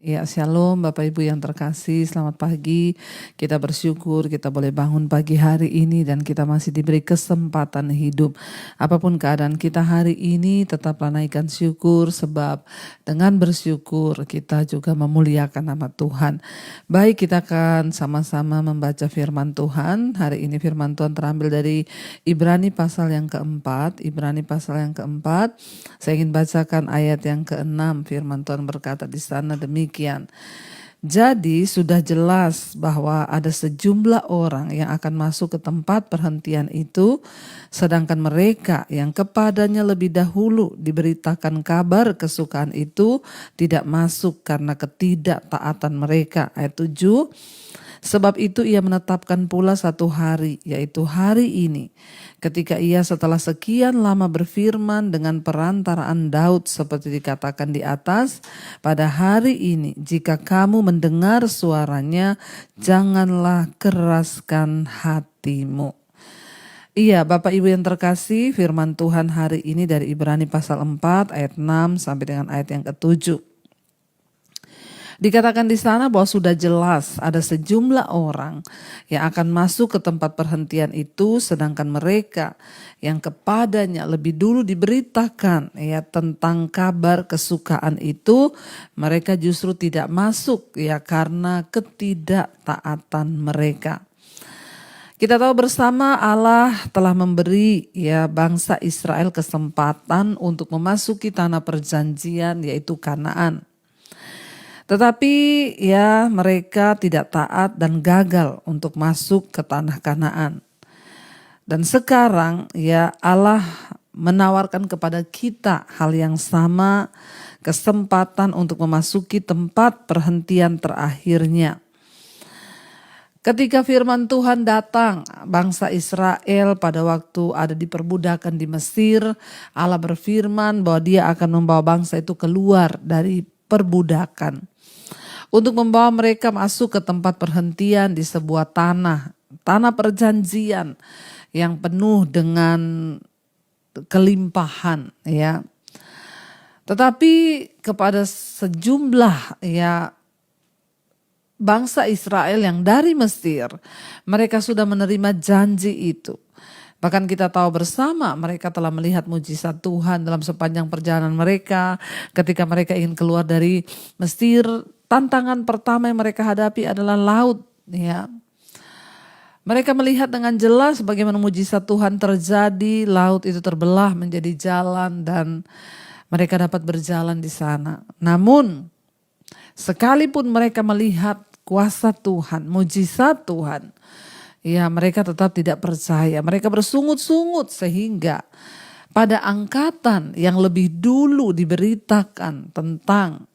Ya, shalom Bapak Ibu yang terkasih, selamat pagi. Kita bersyukur kita boleh bangun pagi hari ini dan kita masih diberi kesempatan hidup. Apapun keadaan kita hari ini, tetaplah naikkan syukur sebab dengan bersyukur kita juga memuliakan nama Tuhan. Baik, kita akan sama-sama membaca firman Tuhan. Hari ini firman Tuhan terambil dari Ibrani pasal yang keempat. Ibrani pasal yang keempat. Saya ingin bacakan ayat yang ke-6. Firman Tuhan berkata di sana demikian. Jadi sudah jelas bahwa ada sejumlah orang yang akan masuk ke tempat perhentian itu, sedangkan mereka yang kepadanya lebih dahulu diberitakan kabar kesukaan itu tidak masuk karena ketidaktaatan mereka. Ayat 7. Sebab itu ia menetapkan pula satu hari, yaitu hari ini, ketika ia setelah sekian lama berfirman dengan perantaraan Daud seperti dikatakan di atas, pada hari ini jika kamu mendengar suaranya, janganlah keraskan hatimu. Iya, Bapak Ibu yang terkasih, firman Tuhan hari ini dari Ibrani pasal 4 ayat 6 sampai dengan ayat yang ke-7. Dikatakan di sana bahwa sudah jelas ada sejumlah orang yang akan masuk ke tempat perhentian itu, sedangkan mereka yang kepadanya lebih dulu diberitakan ya tentang kabar kesukaan itu, mereka justru tidak masuk ya karena ketidaktaatan mereka. Kita tahu bersama Allah telah memberi ya bangsa Israel kesempatan untuk memasuki tanah perjanjian yaitu Kanaan. Tetapi ya mereka tidak taat dan gagal untuk masuk ke tanah Kanaan. Dan sekarang ya Allah menawarkan kepada kita hal yang sama, kesempatan untuk memasuki tempat perhentian terakhirnya. Ketika firman Tuhan datang, bangsa Israel pada waktu ada di perbudakan di Mesir, Allah berfirman bahwa Dia akan membawa bangsa itu keluar dari perbudakan. Untuk membawa mereka masuk ke tempat perhentian di sebuah tanah perjanjian yang penuh dengan kelimpahan ya. Tetapi kepada sejumlah ya bangsa Israel yang dari Mesir, mereka sudah menerima janji itu. Bahkan kita tahu bersama mereka telah melihat mujizat Tuhan dalam sepanjang perjalanan mereka. Ketika mereka ingin keluar dari Mesir, tantangan pertama yang mereka hadapi adalah laut. Ya. Mereka melihat dengan jelas bagaimana mujizat Tuhan terjadi, laut itu terbelah menjadi jalan dan mereka dapat berjalan di sana. Namun sekalipun mereka melihat kuasa Tuhan, mujizat Tuhan, ya mereka tetap tidak percaya. Mereka bersungut-sungut sehingga pada angkatan yang lebih dulu diberitakan tentang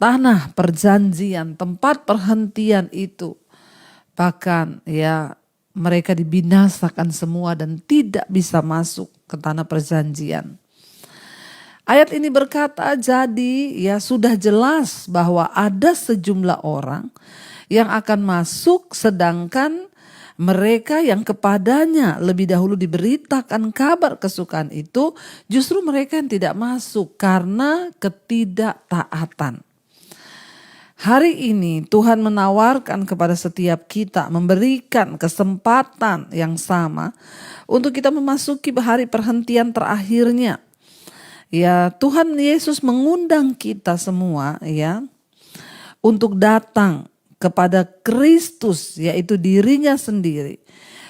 tanah perjanjian, tempat perhentian itu, bahkan ya mereka dibinasakan semua dan tidak bisa masuk ke tanah perjanjian. Ayat ini berkata, jadi ya sudah jelas bahwa ada sejumlah orang yang akan masuk, sedangkan mereka yang kepadanya lebih dahulu diberitakan kabar kesukaan itu, justru mereka yang tidak masuk karena ketidaktaatan. Hari ini Tuhan menawarkan kepada setiap kita, memberikan kesempatan yang sama untuk kita memasuki hari perhentian terakhirnya. Ya, Tuhan Yesus mengundang kita semua ya untuk datang kepada Kristus, yaitu dirinya sendiri,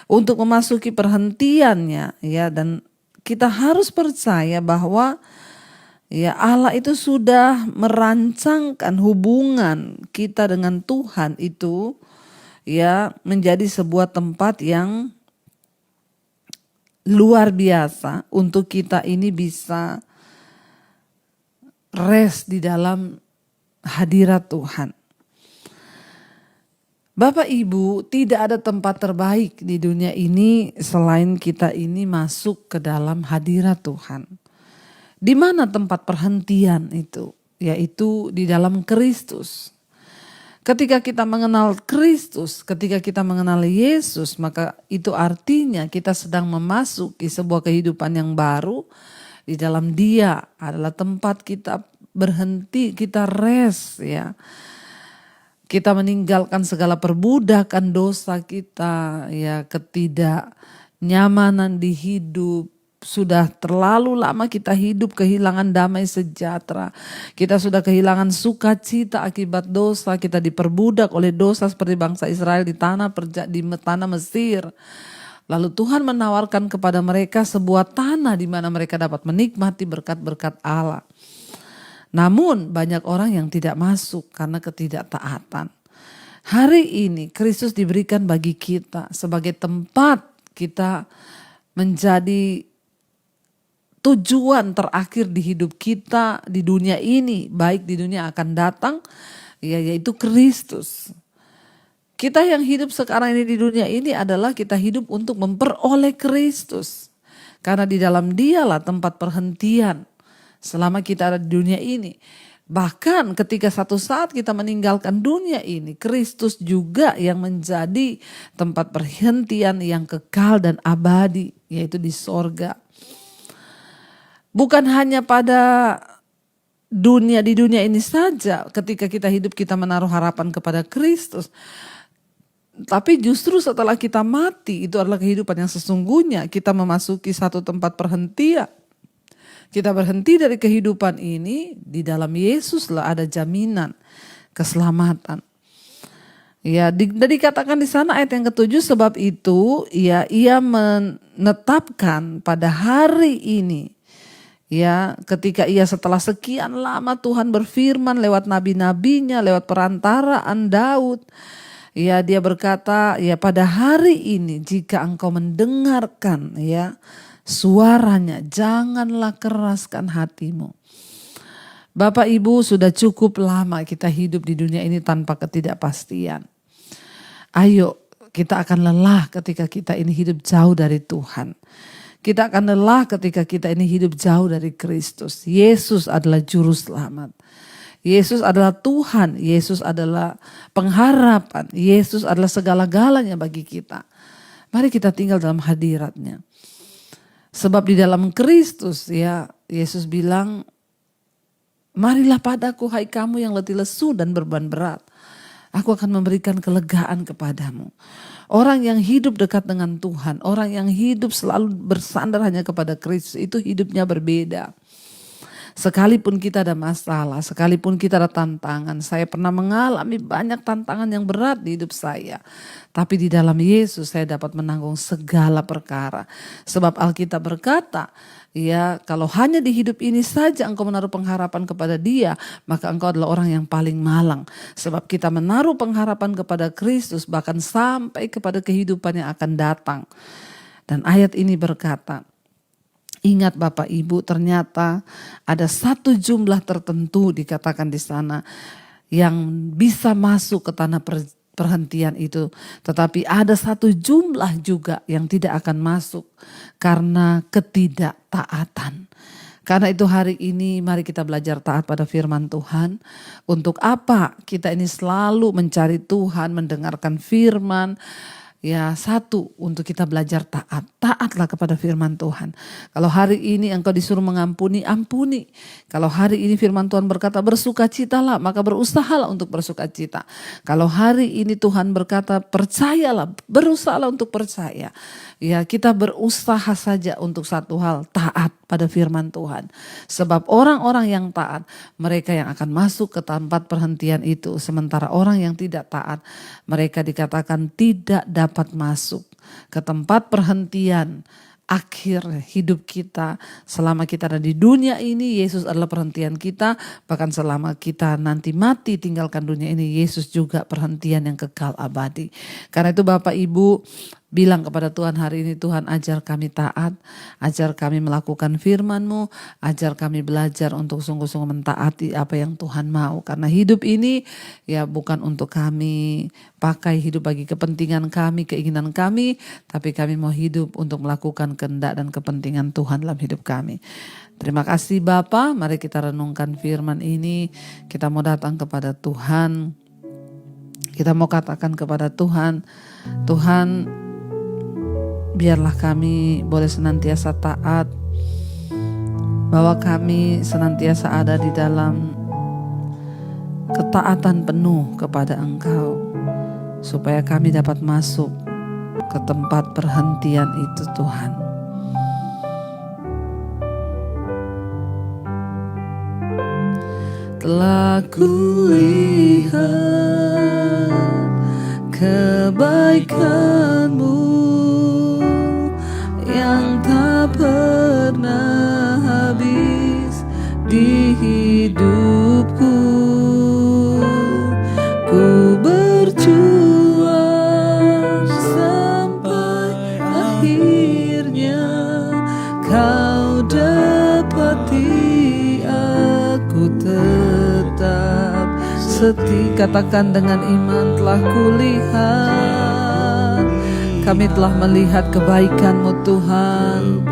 untuk memasuki perhentiannya ya, dan kita harus percaya bahwa ya Allah itu sudah merancangkan hubungan kita dengan Tuhan itu ya menjadi sebuah tempat yang luar biasa untuk kita ini bisa rest di dalam hadirat Tuhan. Bapak Ibu, tidak ada tempat terbaik di dunia ini selain kita ini masuk ke dalam hadirat Tuhan. Di mana tempat perhentian itu? Yaitu di dalam Kristus. Ketika kita mengenal Kristus, ketika kita mengenal Yesus, maka itu artinya kita sedang memasuki sebuah kehidupan yang baru. Di dalam Dia adalah tempat kita berhenti, kita rest ya. Kita meninggalkan segala perbudakan dosa kita, ya, ketidaknyamanan di hidup. Sudah terlalu lama kita hidup kehilangan damai sejahtera. Kita sudah kehilangan sukacita akibat dosa. Kita diperbudak oleh dosa seperti bangsa Israel di tanah Mesir. Lalu Tuhan menawarkan kepada mereka sebuah tanah di mana mereka dapat menikmati berkat-berkat Allah. Namun banyak orang yang tidak masuk karena ketidaktaatan. Hari ini Kristus diberikan bagi kita sebagai tempat kita menjadi tujuan terakhir di hidup kita di dunia ini, baik di dunia akan datang, yaitu Kristus. Kita yang hidup sekarang ini di dunia ini adalah kita hidup untuk memperoleh Kristus. Karena di dalam Dialah tempat perhentian selama kita ada di dunia ini. Bahkan ketika satu saat kita meninggalkan dunia ini, Kristus juga yang menjadi tempat perhentian yang kekal dan abadi, yaitu di sorga. Bukan hanya pada di dunia ini saja ketika kita hidup kita menaruh harapan kepada Kristus. Tapi justru setelah kita mati, itu adalah kehidupan yang sesungguhnya. Kita memasuki satu tempat perhentian. Kita berhenti dari kehidupan ini, di dalam Yesuslah ada jaminan keselamatan. Ya, dikatakan di sana ayat yang ke-7, sebab itu ya ia menetapkan pada hari ini, ya, ketika ia setelah sekian lama Tuhan berfirman lewat nabi-nabinya, lewat perantaraan Daud. Ya, dia berkata, ya pada hari ini jika engkau mendengarkan ya suaranya, janganlah keraskan hatimu. Bapak Ibu, sudah cukup lama kita hidup di dunia ini tanpa ketidakpastian. Ayo, kita akan lelah ketika kita ini hidup jauh dari Tuhan. Kita akan lelah ketika kita ini hidup jauh dari Kristus. Yesus adalah juru selamat. Yesus adalah Tuhan, Yesus adalah pengharapan, Yesus adalah segala-galanya bagi kita. Mari kita tinggal dalam hadirat-Nya. Sebab di dalam Kristus ya, Yesus bilang, marilah padaku hai kamu yang letih lesu dan beban berat. Aku akan memberikan kelegaan kepadamu. Orang yang hidup dekat dengan Tuhan, orang yang hidup selalu bersandar hanya kepada Kristus, itu hidupnya berbeda. Sekalipun kita ada masalah, sekalipun kita ada tantangan. Saya pernah mengalami banyak tantangan yang berat di hidup saya. Tapi di dalam Yesus saya dapat menanggung segala perkara. Sebab Alkitab berkata, ya, kalau hanya di hidup ini saja engkau menaruh pengharapan kepada Dia, maka engkau adalah orang yang paling malang. Sebab kita menaruh pengharapan kepada Kristus bahkan sampai kepada kehidupan yang akan datang. Dan ayat ini berkata, ingat Bapak Ibu, ternyata ada satu jumlah tertentu dikatakan di sana yang bisa masuk ke tanah perhentian itu. Tetapi ada satu jumlah juga yang tidak akan masuk karena ketidaktaatan. Karena itu hari ini mari kita belajar taat pada firman Tuhan. Untuk apa kita ini selalu mencari Tuhan, mendengarkan firman. Ya, satu, untuk kita belajar taat. Taatlah kepada firman Tuhan. Kalau hari ini engkau disuruh mengampuni, ampuni. Kalau hari ini firman Tuhan berkata bersukacitalah, maka berusahalah untuk bersukacita. Kalau hari ini Tuhan berkata percayalah, berusahalah untuk percaya. Ya, kita berusaha saja untuk satu hal, taat pada firman Tuhan. Sebab orang-orang yang taat, mereka yang akan masuk ke tempat perhentian itu. Sementara orang yang tidak taat, mereka dikatakan tidak dapat masuk ke tempat perhentian akhir hidup kita. Selama kita ada di dunia ini, Yesus adalah perhentian kita. Bahkan selama kita nanti mati tinggalkan dunia ini, Yesus juga perhentian yang kekal abadi. Karena itu Bapak Ibu, bilang kepada Tuhan hari ini, Tuhan ajar kami taat, ajar kami melakukan firman-Mu, ajar kami belajar untuk sungguh-sungguh mentaati apa yang Tuhan mau. Karena hidup ini ya bukan untuk kami pakai hidup bagi kepentingan kami, keinginan kami, tapi kami mau hidup untuk melakukan kehendak dan kepentingan Tuhan dalam hidup kami. Terima kasih Bapa, mari kita renungkan firman ini, kita mau datang kepada Tuhan, kita mau katakan kepada Tuhan, Tuhan, biarlah kami boleh senantiasa taat. bahwa kami senantiasa ada di dalam ketaatan penuh kepada Engkau, supaya kami dapat masuk ke tempat perhentian itu Tuhan. Telah kulihat kebaikan-Mu yang tak pernah habis di hidupku. Ku berjuang sampai akhirnya Kau dapati aku tetap setia. Katakan dengan iman, telah kulihat, kami telah melihat kebaikan-Mu Tuhan.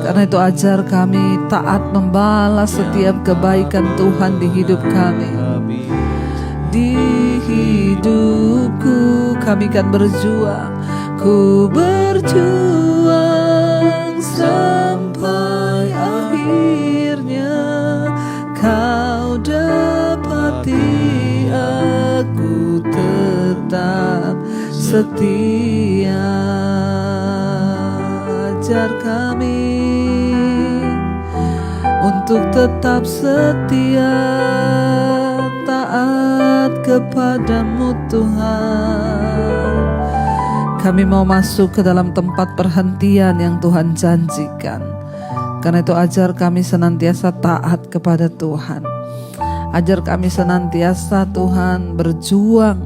Karena itu ajar kami taat membalas setiap kebaikan Tuhan di hidup kami. Di hidupku kami kan berjuang, ku berjuang sampai akhirnya Kau dapati aku tetap setia. Ajar kami untuk tetap setia, taat kepada-Mu Tuhan. Kami mau masuk ke dalam tempat perhentian yang Tuhan janjikan. Karena itu ajar kami senantiasa taat kepada Tuhan. Ajar kami senantiasa Tuhan berjuang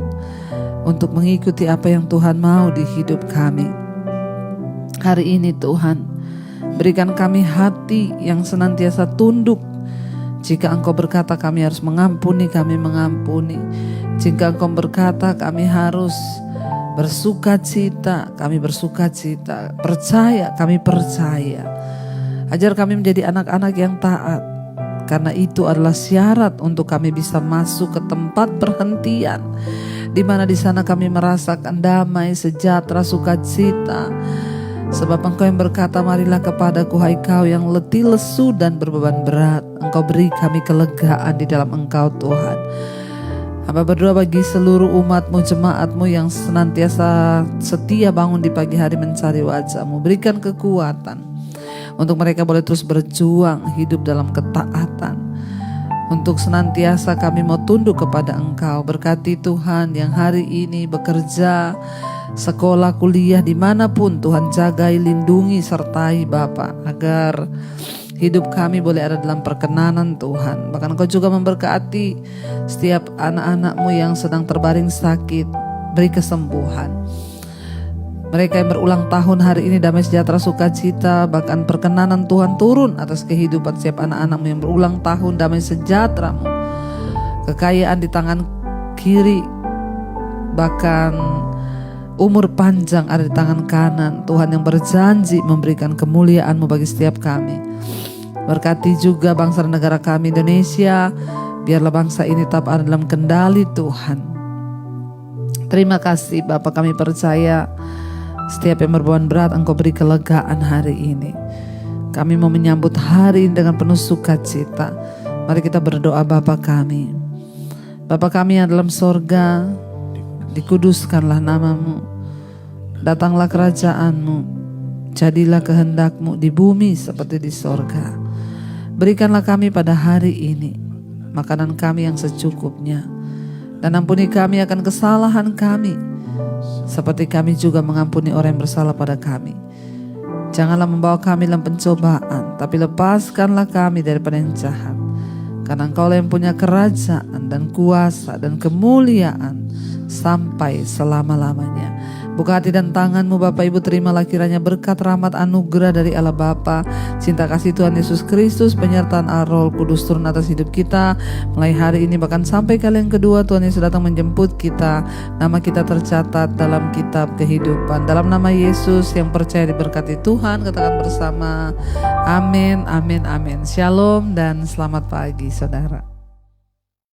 untuk mengikuti apa yang Tuhan mau di hidup kami. Hari ini Tuhan, berikan kami hati yang senantiasa tunduk. Jika Engkau berkata kami harus mengampuni, kami mengampuni. Jika Engkau berkata kami harus bersukacita, kami bersukacita. Percaya, kami percaya. Ajar kami menjadi anak-anak yang taat, karena itu adalah syarat untuk kami bisa masuk ke tempat perhentian, di mana di sana kami merasakan damai, sejahtera, sukacita. Sebab Engkau yang berkata, marilah kepadaku hai kau yang letih lesu dan berbeban berat, Engkau beri kami kelegaan di dalam Engkau Tuhan. Hamba berdoa bagi seluruh umat-Mu, jemaat-Mu yang senantiasa setia bangun di pagi hari mencari wajah-Mu. Berikan kekuatan untuk mereka boleh terus berjuang hidup dalam ketaatan. Untuk senantiasa kami mau tunduk kepada Engkau. Berkati Tuhan yang hari ini bekerja, sekolah, kuliah, dimanapun Tuhan jagai, lindungi, sertai Bapa, agar hidup kami boleh ada dalam perkenanan Tuhan. Bahkan Engkau juga memberkati setiap anak-anak-Mu yang sedang terbaring sakit, beri kesembuhan. Mereka yang berulang tahun hari ini, damai sejahtera sukacita, bahkan perkenanan Tuhan turun atas kehidupan setiap anak-anak-Mu yang berulang tahun, damai sejahtera-Mu, kekayaan di tangan kiri, bahkan umur panjang ada di tangan kanan. Tuhan yang berjanji memberikan kemuliaan-Mu bagi setiap kami. Berkati juga bangsa dan negara kami Indonesia, biarlah bangsa ini tetap ada dalam kendali Tuhan. Terima kasih Bapa, kami percaya setiap yang berbeban berat Engkau beri kelegaan hari ini. Kami mau menyambut hari ini dengan penuh sukacita. Mari kita berdoa. Bapa kami, Bapa kami yang dalam sorga, dikuduskanlah nama-Mu, datanglah kerajaan-Mu, jadilah kehendak-Mu di bumi seperti di sorga. Berikanlah kami pada hari ini makanan kami yang secukupnya, dan ampuni kami akan kesalahan kami, seperti kami juga mengampuni orang yang bersalah pada kami. Janganlah membawa kami dalam pencobaan, tapi lepaskanlah kami daripada yang jahat. Karena Engkau yang punya kerajaan dan kuasa dan kemuliaan sampai selama-lamanya. Buka hati dan tangan-Mu Bapak Ibu, terimalah kiranya berkat, rahmat, anugerah dari Allah Bapa, cinta kasih Tuhan Yesus Kristus, penyertaan Roh Kudus turun atas hidup kita mulai hari ini bahkan sampai kali yang kedua Tuhan Yesus datang menjemput kita. Nama kita tercatat dalam kitab kehidupan. Dalam nama Yesus yang percaya diberkati Tuhan, katakan bersama amin, amin, amin. Shalom dan selamat pagi saudara.